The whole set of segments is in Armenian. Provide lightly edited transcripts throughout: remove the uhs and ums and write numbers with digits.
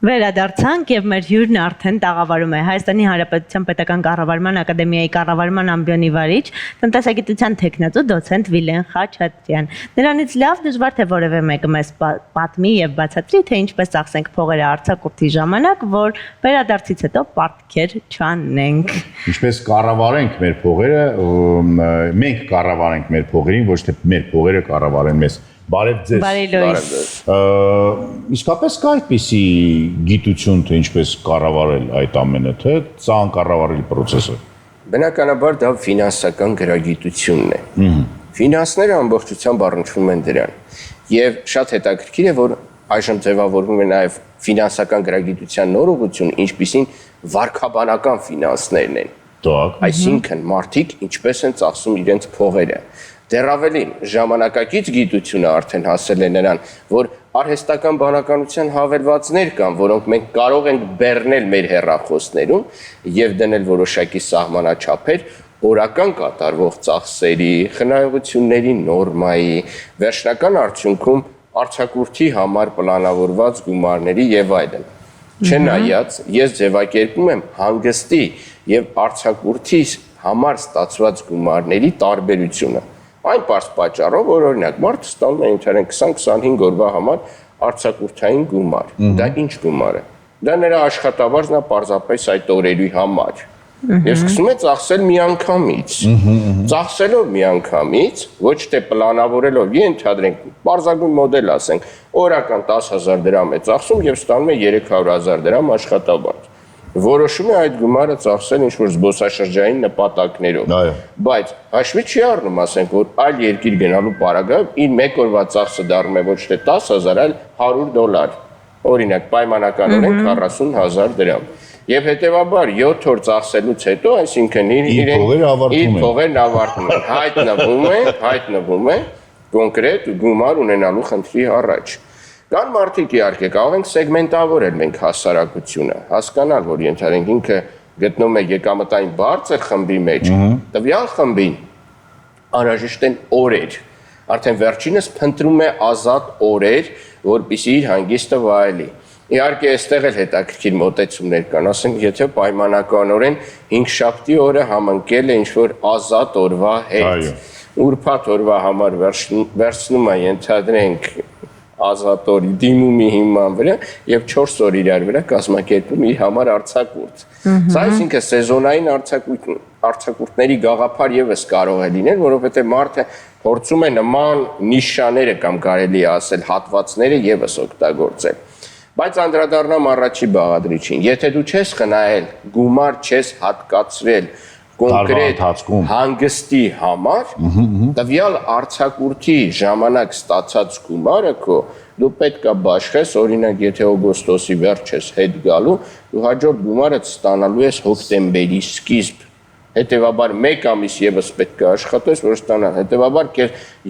Վերադարձանք եւ մեր հյուրն արդեն տաղավարում է Հայաստանի Հանրապետության Պետական Կառավարման Ակադեմիայի կառավարման ամբիոնի վարիչ, տնտեսագիտության թեկնածու դոցենտ Վիլեն Խաչատրյան։ Նրանից լավ դժվար թե որևէ մեկը մեզ պատմի եւ բացատրի, թե ինչպես ծախսենք փողերը արձակուրդի ժամանակ, որ վերադարձից հետո պարտքեր չանենք։ Ինչպես կառավարենք մեր փողերը, մենք կառավարենք մեր փողերին, ոչ թե մեր փողերը կառավարեն մեզ։ Բարև ձեզ։ Բարև։ Իսկապես կա այդպիսի գիտություն, թե ինչպես կառավարել այդ ամենը, թե ցան կառավարել process-ը։ Բնականաբար դա ֆինանսական գրագիտությունն է։ Ֆինանսները ամբողջությամբ առնչվում են դրան։ Եվ շատ հետաքրքիր է, որ այժմ ձևավորվում է նաև ֆինանսական գրագիտության նոր ուղղություն, ինչպիսին վարքաբանական ֆինանսներն են։ Այսինքն մարդիկ ինչպես են ծախսում իրենց փողերը։ Դեռ ավելին, ժամանակակից գիտությունը արդեն հասել է նրան, որ արհեստական բանականության հավելվածներ կան, որոնք մենք կարող ենք բեռնել մեր հեռախոսներում եւ դնել որոշակի սահմանաչափեր օրական կատարվող ծախսերի, խնայողությունների նորմայի, վերջնական արդյունքում արձակուրդի համար պլանավորված գումարների եւ այլն։ Չնայած ես ձևակերպում եմ հանգստի եւ արձակուրդի համար ստացված գումարների տարբերությունը։ Այն պարզ պատճառով, որ օրինակ մարդը ստանում է ընդհանրեն 20-25 օրվա համար արձակուրդային գումար։ Դա ինչ գումար է։ Դա նրա աշխատավարձն է պարզապես այդ օրերի համար։ Եվ սկսում է ծախսել միանգամից։ Ծախսելով միանգամից, ոչ թե պլանավորելով, ենթադրենք, պարզագույն մոդել ասենք, օրական 10,000 դրամ է ծախսում եւ ստանում է 300,000 դրամ աշխատավարձ։ Որոշում է այդ գումարը ծախսել ինչ-որ զբոսաշրջային նպատակներով։ Բայց հաշվի չի առնում, ասենք, որ այլ երկիր գնալու պարագայում իր մեկ օրվա ծախսը դառնում է ոչ թե 10,000, այլ $100։ Օրինակ, պայմանականորեն 40,000 դրամ։ Եվ հետևաբար 7 օր ծախսելուց հետո, այսինքն իր փողերն ավարտում են, հայտնվում է կոնկրետ գումար ունենալու խնդրի առաջ։ Կան մարդիկ իհարկե կարող ենք սեգմենտավորել մենք հասարակությունը, հասկանալ, որ ենթադրենք ինքը գտնում է եկամտային բարձր խմբի մեջ, տվյալ խմբին անհրաժեշտ են օրեր, արդեն վերջինս փնտրում է ազատ օրեր, որպեսզի իր հանգիստը վայելի։ Իհարկե այստեղ էլ հետաքրքիր մոտեցումներ կան, ասենք, եթե պայմանականորեն 5-շաբթի օրը համընկել է ինչ-որ ազատ օրվա հետ, ուրբաթ օրվա համար վերցնում է, ենթադրենք, ազատ օրի դիմումի հիման վրա եւ 4 օր իրար վրա կազմակերպում իր համար արձակուրդ։ Սա այսինքն սեզոնային արձակուրդների գաղափար եւս կարող է լինել, որովհետեւ մարդը փորձում է նման նիշաները կամ կարելի է ասել հատվածները եւս օգտագործել։ Բայց անդրադառնամ առաջի բաղադրիչին։ Եթե դու չես խնայել, գումար չես հատկացրել կոնկրետ հանգստի համար, տվյալ արձակուրդի ժամանակ ստացած գումարը քո դու պետք է բաշխես, օրինակ, եթե օգոստոսի վերջ ես հետ գալու, դու հաջորդ գումարը ստանալու ես հոկտեմբերի սկիզբ։ Հետևաբար 1 ամիս եւս պետք է աշխատես, որ ստանալ։ Հետևաբար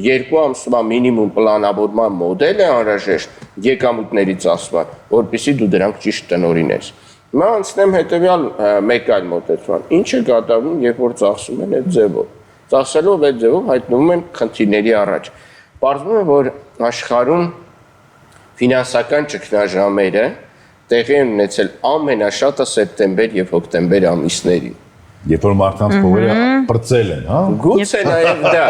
2 ամսվա մինիմում պլանավորման մոդել է անհրաժեշտ եկամուտների ծախսման, որպեսզի դու դրանք ճիշտ տնօրինես։ Հիմա անցնեմ հետևյալ մեկ այլ մոտեցման։ Ինչ է կատարվում, երբ որ ծախսում են այդ ձևով։ Ծախսելով այդ ձևով հայտնվում են խնդիրների առաջ։ Պարզվում է, որ աշխարհում ֆինանսական ճգնաժամերը տեղի են ունեցել ամենաշատը սեպտեմբեր եւ հոկտեմբեր ամիսներին։ Երբ որ մարդկանց փողերը պրծել են, հա։ Գուցե նաև դա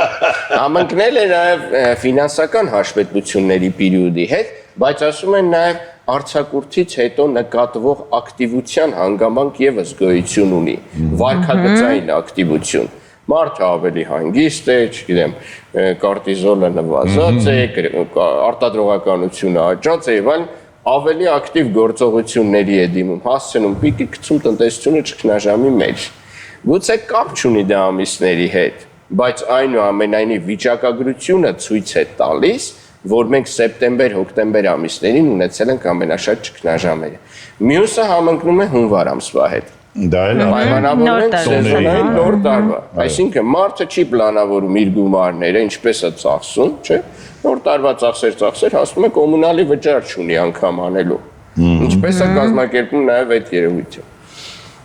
համընկնել է նաև ֆինանսական հաշվետվությունների պերիոդի հետ, բայց ասում են նաև արձակուրդից հետո նկատվող ակտիվության հանգամանք եւս գոյություն ունի, վարքագծային ակտիվություն։ Մարդը ավելի հանգիստ է, չգիտեմ, կորտիզոլը նվազած է, արտադրողականությունը աճած է եւ այլն, ավելի ակտիվ գործողությունների է դիմում, հասցնում պիկի գցում տնտեսությունը ճգնաժամի մեջ։ Գուցե կապ չունի դա ամիսների հետ, բայց այնուամենայնիվ վիճակագրությունը ցույց է տալիս, որ մենք սեպտեմբեր-հոկտեմբեր ամիսներին ունեցել ենք ամենաշատ ճգնաժամերը։ Մյուսը համընկնում է հունվար ամսվա հետ։ Դա էլ է պայմանավորեն սեզոնային նոր տարվա։ Այսինքն մարդը չի պլանավորում իր գումարները, ինչպես է ծախսում, չէ՞։ Նոր տարվա ծախսեր, հասնում է կոմունալի վճար չունի անգամ անելու։ Ինչպես է կազմակերպում նաև այդ երևույթը։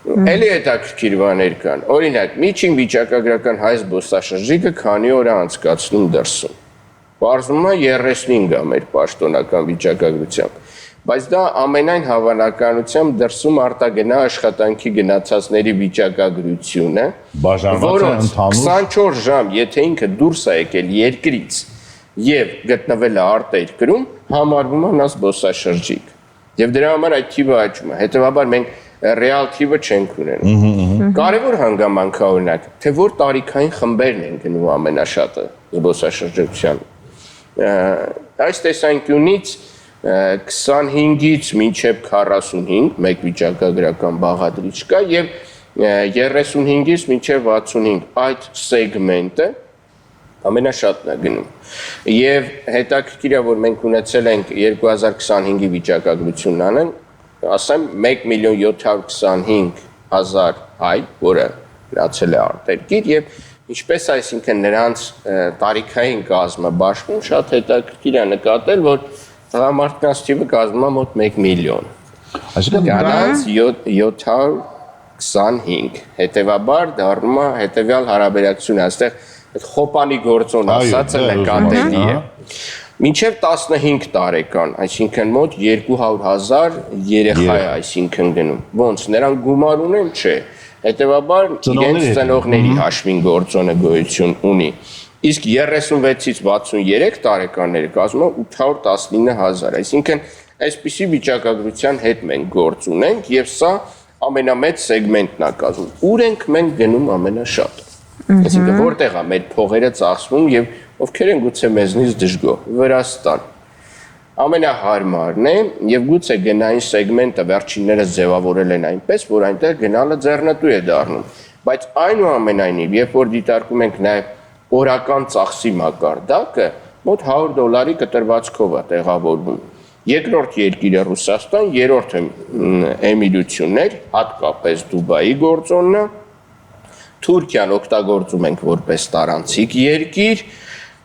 Էլի հետաքրքիր բաներ կան։ Օրինակ, միջին վիճակագրական հայ զբոսաշրջիկը քանի օր է անցկացնում դրսում։ Պարզվում է 35 է մեր պաշտոնական վիճակագրությամբ։ Բայց դա ամենայն հավանականությամբ դրսում արտագնա աշխատանքի գնացածների վիճակագրությունը, որոնց 24 ժամ, եթե ինքը դուրս է եկել երկրից եւ գտնվել է արտերկրում, համարվում է նա զբոսաշրջիկ։ Եվ դրա համար այդ թիվը աճում է։ Հետևաբար մենք ռեալ թիվը չենք ունենում։ Կարևոր հանգամանք է օրինակ, թե որ տարիքային խմբերն են գնում ամենաշատը զբոսաշրջության։ Այս տեսանկյունից 25-ից մինչև 45 մեկ վիճակագրական բաղադրիչ կա եւ 35-ից մինչև 65 այդ սեգմենտը ամենաշատն է գնում։ Եվ հետաքրքիր է, որ մենք ունեցել ենք 2025-ի վիճակագրությունն անեն, ասեմ 1,725,000 հայ, որը գնացել է արտերկիր եւ ինչպես այսինքն նրանց տարիքային կազմը բաշխում, շատ հետաքրքիր է նկատել, որ տղամարդկանց թիվը կազմում է մոտ 1 միլիոն։ Այսինքն կանանց 725, հետևաբար դառնում է հետևյալ հարաբերակցությունը, այստեղ այդ խոպանի գործոն ասածը նկատելի է։ Մինչև 15 տարեկան, այսինքն մոտ 200,000 երեխա է այսինքն գնում։ Ոնց, նրանք գումար ունեն, չէ։ Հետևաբար իրենց ծնողների հաշվին գործոնը գոյություն ունի։ Իսկ 36-ից 63 տարեկանները կազմում է 819,000, այսինքն այսպիսի վիճակագրության հետ մենք գործ ունենք եւ սա ամենամեծ սեգմենտն է կազմում։ Ուր ենք մենք գնում ամենաշատը։ Այսինքն որտեղ է մեր փողերը ծախսվում եւ ովքեր են գուցե մեզնից դժգոհ։ Վրաստան ամենահարմարն է եւ գուցե գնային սեգմենտը վերջիններս ձևավորել են այնպես, որ այնտեղ գնալը ձեռնտու է դառնում։ Բայց այնուամենայնիվ, երբ որ դիտարկում ենք նաեւ օրական ծախսի մակարդակը մոտ $100 կտրվածքով է տեղավորվում։ Երկրորդ երկիրը Ռուսաստան, երրորդը Էմիրություններ, հատկապես Դուբայի գործոնն է, Թուրքիան օգտագործում ենք որպես տարանցիկ երկիր,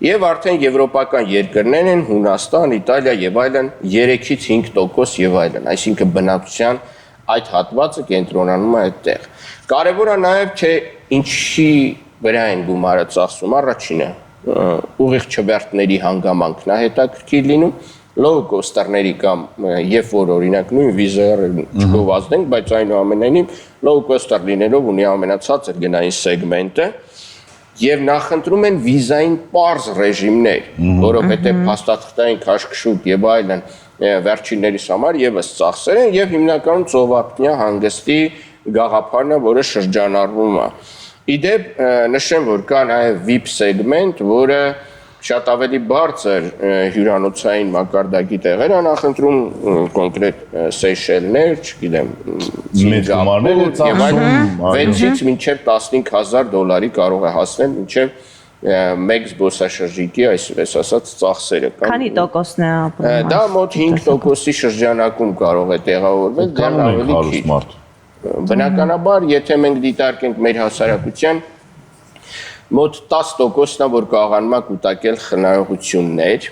եւ արդեն եվրոպական երկրներ են Հունաստան, Իտալիա եւ այլն 3-ից 5% եւ այլն, այսինքն բնակչության այդ հատվածը կենտրոնանում է այդտեղ։ Կարևոր է նաեւ թե ինչի վրա են գումարը ծախսում, առաջինը ուղիղ չվերթների հանգամանքն է հետաքրքիր լինում, low cost-երների կամ երբ որ օրինակ նույն վիզերը չգովազդենք, բայց այնուամենայնիվ low cost-եր լինելով ունի ամենացածր գնային սեգմենտը եւ նախընտրում են վիզային պարզ ռեժիմներ, որովհետեւ փաստաթղթային քաշքշուկ եւ այլն վերջիններիս համար եւս ծախսեր են եւ հիմնականում ծովափնյա հանգստի գաղափարն է, որը շրջանառվում է։ Իդեպ նշեմ, որ կա նաև VIP սեգմենտ, որը շատ ավելի բարձր հյուրանոցային մակարդակի տեղեր է նախընտրում, կոնկրետ Սեյշելներ, չգիտեմ, Սինգապուր, եւ այլն 6-ից մինչև $15,000 կարող է հասնել մինչև մեկ զբոսաշրջիկի, այսպես ասած, ծախսերը։ Քանի տոկոսն է ապրում։ Դա մոտ 5%-ի շրջանակում կարող է տեղավորվել, դեռ ավելի քիչ։ Բնականաբար, եթե մենք դիտարկենք մեր հասարակության, մոտ 10%-ն է, որ կարողանում է կուտակել խնայողություններ։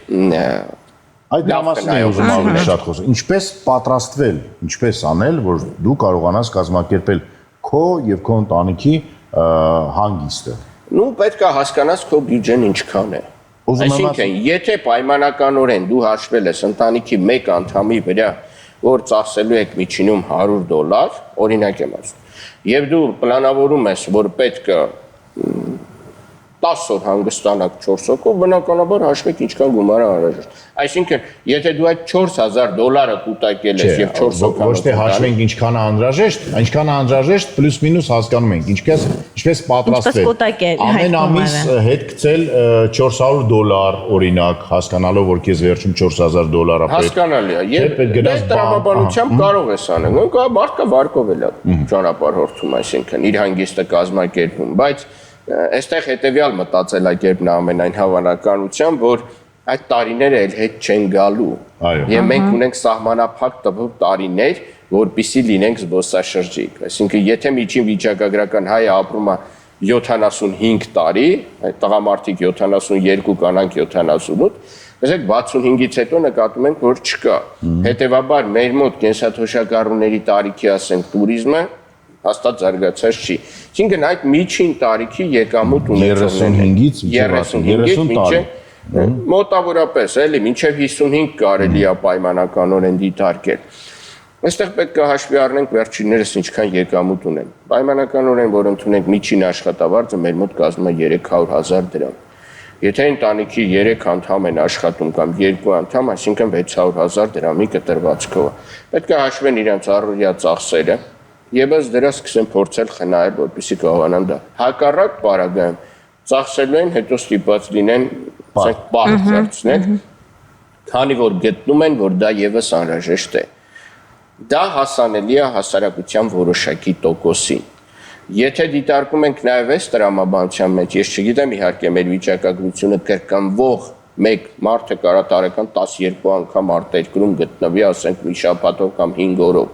Այդ մասին է ուզում ավելի շատ խոսել։ Ինչպես պատրաստվել, ինչպես անել, որ դու կարողանաս կազմակերպել քո եւ քո ընտանիքի հանգիստը։ Նու պետք է հասկանաս քո բյուջեն ինչքան է։ Այսինքն, եթե պայմանականորեն դու հաշվել ես ընտանիքի մեկ անդամի վրա, որ ծախսելու եք միջինում $100, օրինակ եմ ասում, եւ դու պլանավորում ես, որ պետք է 10 օր հանգստանաք 4 հոգով, բնականաբար հաշվեք ինչքան գումար է անհրաժեշտ։ Այսինքն, եթե դու այդ $4,000 կուտակել ես եւ 4 հոգ ոչ թե հաշվենք ինչքան է անհրաժեշտ, ինչքան է անհրաժեշտ պլյուս մինուս հասկանում ենք, ինչպես պատրաստվել։ Ամեն ամիս հետ գցել $400 օրինակ, հասկանալով որ քեզ վերջում $4,000 է պետք։ Հասկանալի է։ Եվ տրամաբանությամբ կարող ես անել։ Նույնք մարդը վարկով էլ է ճանապարհորդում, այսինքն իր հանգիստը կազմակերպում, բայց այստեղ հետեւյալ մտածելակերպն է ամենայն հավանականությամբ, որ այդ տարիները էլ հետ չեն գալու։ Եվ մենք ունենք սահմանափակ տվող տարիներ, որպիսի լինենք զբոսաշրջիկ։ Այսինքն, եթե միջին վիճակագրական հայը ապրում է 75 տարի, այդ տղամարդիկ 72, կանանք 78, ասեք 65-ից հետո նկատում ենք, որ չկա։ Հետևաբար մեր մոտ կենսաթոշակառուների տարիքի, ասենք, տուրիզմը հաստատ զարգացած չի։ Այսինքն այդ միջին տարիքի եկամուտ ունեցողներն 35-ից մինչև մոտավորապես էլի մինչև 55 կարելի է պայմանականորեն դիտարկել։ Այստեղ պետք է հաշվի առնենք վերջիններս ինչքան եկամուտ ունեն։ Պայմանականորեն, որ ընդունենք միջին աշխատավարձը մեր մոտ կազմում է 300,000 դրամ։ Եթե ընտանիքի 3 անդամ են աշխատում կամ 2 անդամ, այսինքն 600,000 դրամի կտրվածքով։ Պետք է հաշվեն իրենց առօրյա ծախսերը եւ ըստ դրա սկսեն փորձել խնայել, որպեսզի կարողանան դա։ Հակառակ պարագայում ծախսելու են, հետո ստիպված լինեն ասենք պահ ծախսնել, քանի որ գտնում են, որ դա եւս անհրաժեշտ է։ Դա հասանելի է հասարակության որոշակի տոկոսին։ Եթե դիտարկում ենք նաև այս տրամաբանության մեջ, ես չգիտեմ իհարկե մեր վիճակագրությունը կրկնվող մեկ մարդը կարա տարեկան 12 անգամ արտերկրում գտնվի, ասենք մի շաբաթով կամ 5 օրով։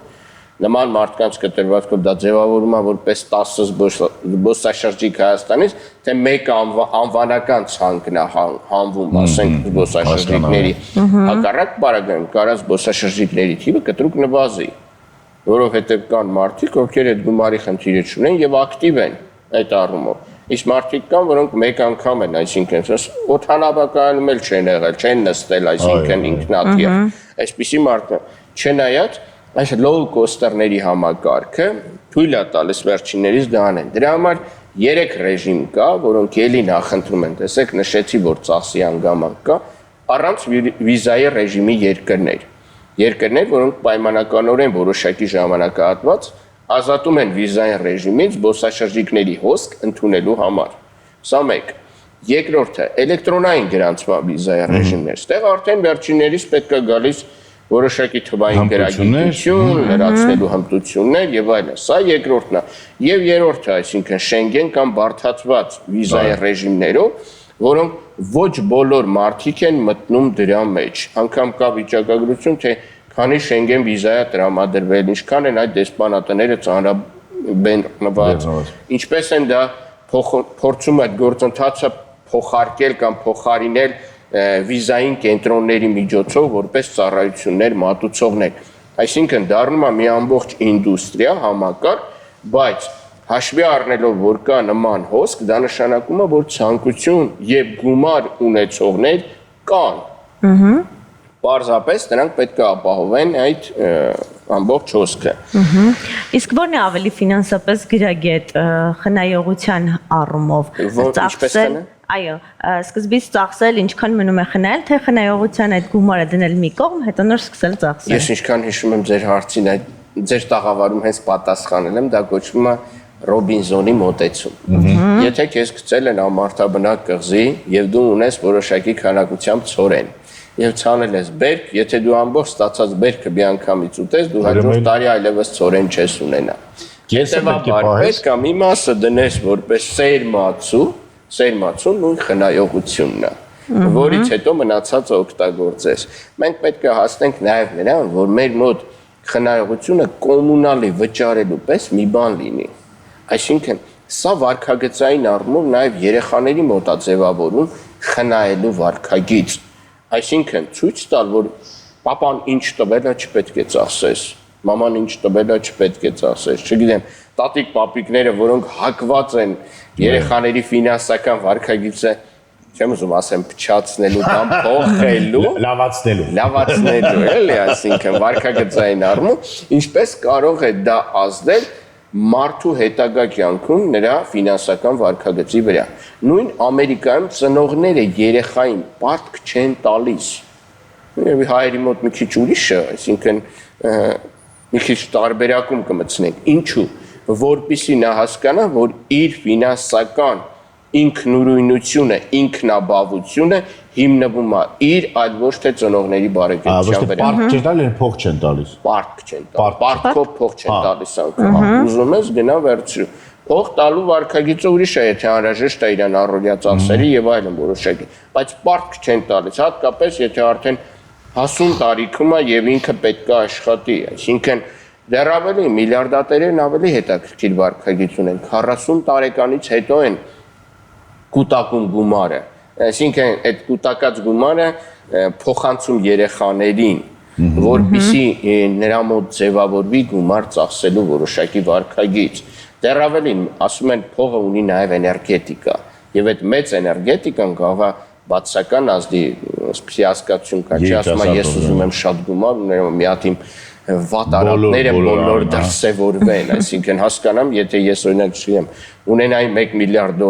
Նման մարդկանց կտրվածքով դա ձևավորում է որպես 10 զբոսաշրջիկ Հայաստանից, թե մեկ անվանական ցանկն է հանվում, ասենք զբոսաշրջիկների։ Հակառակ պարագայում կարա զբոսաշրջիկների թիվը կտրուկ նվազի, որովհետև կան մարդիկ, ովքեր այդ գումարի խնդիրը չունեն եւ ակտիվ են այդ առումով։ Իսկ մարդիկ կան, որոնք մեկ անգամ են, այսինքն օդանավակայանում էլ չեն եղել, չեն նստել, այսինքն ինքնաթիռ։ Այսպիսի մարդը չնայած այս low cost-երների համակարգը թույլ է տալիս վերջիններից դա անեն։ Դրա համար 3 ռեժիմ կա, որոնք ելի նախընտրում են, տեսեք, նշեցի, որ ծախսի հանգամանք կա, առանց վիզայի ռեժիմի երկրներ, որոնք պայմանականորեն որոշակի ժամանակահատված ազատում են վիզային ռեժիմից զբոսաշրջիկների հոսք ընդունելու համար։ Սա մեկ։ Երկրորդը էլեկտրոնային գրանցման վիզայի ռեժիմներ։ Ստեղ արդեն վերջիններից պետք է գալիս որոշակի թվային գրագիտություն, լրացնելու հմտություններ եւ այլն։ Սա երկրորդն է։ Եվ երրորդը, այսինքն Շենգեն կամ բարդացված վիզայի ռեժիմներով, որոնք ոչ բոլոր մարդիկ են մտնում դրա մեջ։ Անգամ կա վիճակագրություն, թե քանի Շենգեն վիզա է տրամադրվել, ինչքան են այդ դեսպանատները ծանրաբեռնված, ինչպես են դա փորձում այդ գործընթացը փոխարկել կամ փոխարինել վիզային կենտրոնների միջոցով որպես ծառայություններ մատուցողներ։ Այսինքն դառնում է մի ամբողջ ինդուստրիա համակարգ, բայց հաշվի առնելով, որ կա նման հոսք, դա նշանակում է, որ ցանկություն եւ գումար ունեցողներ կան։ Պարզապես նրանք պետք է ապահովեն այդ ամբողջ հոսքը։ Իսկ ո՞րն է ավելի ֆինանսապես գրագետ խնայողության առումով։ Ինչպես է։ Այո, սկզբից ծախսել, ինչքան մնում է խնայել, թե խնայողության այդ գումարը դնել մի կողմ, հետո նոր սկսել ծախսել։ Ես ինչքան հիշում եմ ձեր հարցին, այդ ձեր տաղավարում հենց պատասխանել եմ, դա կոչվում է Ռոբինզոնի մոտեցում։ Եթե քեզ գցել են ամարտաբնակ կղզի եւ դու ունես որոշակի քանակությամբ ցորեն եւ ցանել ես բերք, եթե դու ամբողջ ստացած բերքը մի անգամից ուտես, դու հաջորդ տարի այլևս ցորեն չես ունենա։ Հետևաբար պետք է մի մասը դնես որպես սերմացու նույն խնայողությունն է, որից հետո մնացածը օգտագործես։ Մենք պետք է հասնենք նաև նրան, որ մեր մոտ խնայողությունը կոմունալի վճարելու պես մի բան լինի։ Այսինքն, սա վարքագծային առումով նաև երեխաների մոտ է ձևավորում խնայելու վարքագիծ։ Այսինքն, ցույց տալ, որ պապան ինչ տվել է, չպետք է ծախսես, մաման ինչ տվել է, չպետք է ծախսես, չգիտեմ, տատիկ պապիկները, որոնք հակված են երեխաների ֆինանսական վարքագիծը, չեմ ուզում ասեմ փչացնելու կամ փոխելու, լավացնելու, էլի, այսինքն վարքագծային առումով, ինչպես կարող է դա ազդել մարդու հետագա կյանքում նրա ֆինանսական վարքագծի վրա։ Նույն Ամերիկայում ծնողները երեխային պարտք չեն տալիս։ Եվ հայերի մոտ մի քիչ ուրիշ է, այսինքն մի քիչ տարբերակում կմտցնենք։ Ինչու՞։ Որպեսզի նա հասկանա, որ իր ֆինանսական ինքնուրույնությունը, ինքնաբավությունը հիմնվում է իր այլ ոչ թե ծնողների բարեկեցության վրա։ Պարտք չեն տալիս, փող չեն տալիս։ Պարտք չեն տալիս։ Պարտքով փող չեն տալիս անգամ։ Ուզում ես գնա վերցրու։ Փող տալու վարքագիծը ուրիշ է, եթե անհրաժեշտ է իրան առօրյա ծախսերի եւ այլն որոշակի, բայց պարտք չեն տալիս, հատկապես եթե արդեն հասուն տարիքում է եւ ինքը պետք է աշխատի, այսինքն դեռ ավելի միլիարդատերերն ավելի հետաքրքիր վարքագիծ ունեն, 40 տարեկանից հետո են կուտակում գումարը, այսինքն այդ կուտակած գումարը փոխանցում երեխաներին, որպեսզի նրա մոտ ձևավորվի գումար ծախսելու որոշակի վարքագիծ։ Դեռ ավելին, ասում են փողը ունի նաև էներգետիկա, եւ այդ մեծ էներգետիկան կարող է բացական ազդի, այսպեսի հասկացություն կա, չի ասում ես ուզում եմ շատ գումար ունեմ, մի հատ իմ վատարակները բոլոր դրսևորվեն, այսինքն հասկանամ, եթե ես օրինակ չգիտեմ, ունենայի $1 միլիարդ,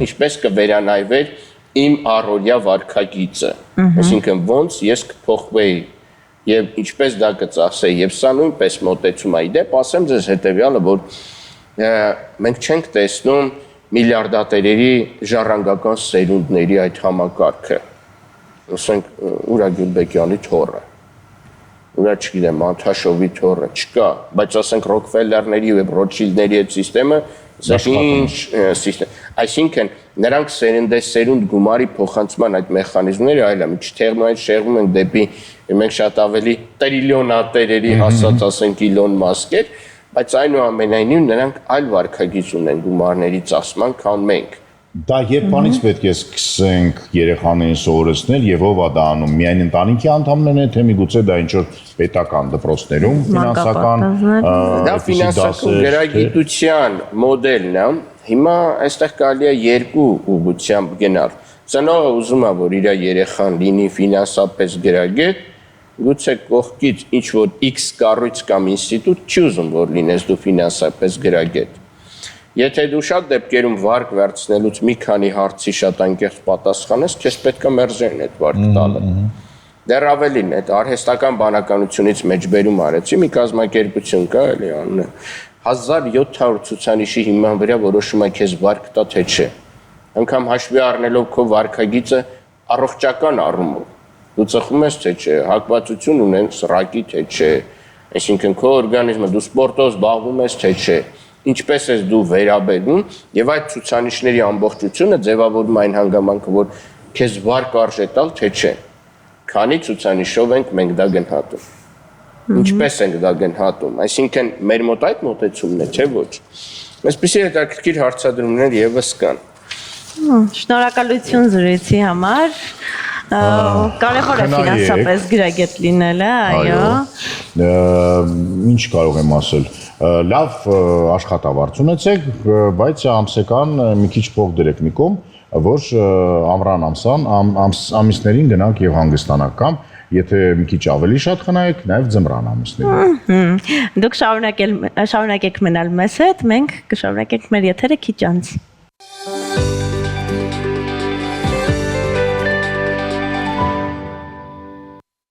ինչպես կվերանայվեր իմ առօրյա վարքագիծը, այսինքն ոնց ես կփոխվեի եւ ինչպես դա կծախսեի, եւ սա նույնպես մոտեցում է։ Իդեպ ասեմ ձեզ հետեւյալը, որ մենք չենք տեսնում միլիարդատերերի ժառանգական սերունդների այդ համակարգը, ասենք Ուրա Գյուլբեկյանի թոռը, ուրա չգիտեմ, Անթաշովի թոռը չկա, բայց ասենք Ռոքֆելլերների եւ Ռոթշիլդների այդ համակարգը ինչ համակարգ, այսինքն նրանք սերունդ գումարի փոխանցման այդ մեխանիզմները այլ է, մի չթեղնում այն շեղվում են դեպի մենք շատ ավելի տրիլիոնատերերի հասած ասենք Իլոն Մասկեր, բայց այնուամենայնիվ նրանք այլ վարքագիծ ունեն գումարների ծախսման, քան մենք։ Դա երբանից պետք է սկսենք երեխաներին սովորեցնել եւ ով է դա անում, միայն ընտանիքի անդամներն են, թե միգուցե դա ինչ-որ պետական դպրոցներում ֆինանսական դա ֆինանսական գրագիտության մոդելն է։ Հիմա այստեղ կարելի է երկու ուղղությամբ գնալ։ Ծնողը ուզում է, որ իր երեխան լինի ֆինանսապես գրագետ, գուցե կողքից ինչ որ X կառույց կամ ինստիտուտ չի ուզում, որ լինես դու ֆինանսապես գրագետ։ Եթե դու շատ դեպքերում վարկ վերցնելուց մի քանի հարցի շատ անկեղծ պատասխանես, քեզ պետք է մերժեն այդ վարկը տալը։ Դեռ ավելին, այդ արհեստական բանականությունից մեջբերում արեցի, մի կազմակերպություն կա, էլի անունը 1700 ցուցանիշի հիման վրա որոշում է քեզ վարկ տա թե չէ։ Անկամ հաշվի առնելով քո վարկագիծը առողջական առումով, դու ծխում ես թե չէ, հակվածություն ունեն սրակի թե չէ, այսինքն քո օրգանիզմը դու սպորտով զբաղվում ես թե չէ, ինչպես ես դու վերաբերվում եւ այդ ցուցանիշների ամբողջությունը ձևավորում այն հանգամանքը, որ քեզ վարկ արժե տալ թե չէ։ Քանի ցուցանիշով ենք մենք դա գնահատում։ Ինչպես ենք դա գնահատում, այսինքն մեր մոտ այդ մոտեցումն է, չէ՞ ոչ։ Այսպեսի հետաքրքիր հարցադրումներ եւս կան։ Շնորհակալություն զրույցի համար։ Կարևոր է ֆինանսապես գրագետ լինելը, այո։ Ինչ կարող եմ ասել։ Լավ աշխատավարձ ունեցեք, բայց ամսական մի քիչ փող դրեք մի կողմ, որ ամռան ամիսներին գնանք եւ հանգստանանք կամ եթե մի քիչ ավելի շատ խնայեք, նաեւ ձմռան ամիսներին։ Դուք շարունակեք մնալ մեզ հետ, մենք կշարունակենք մեր եթերը քիչ անց։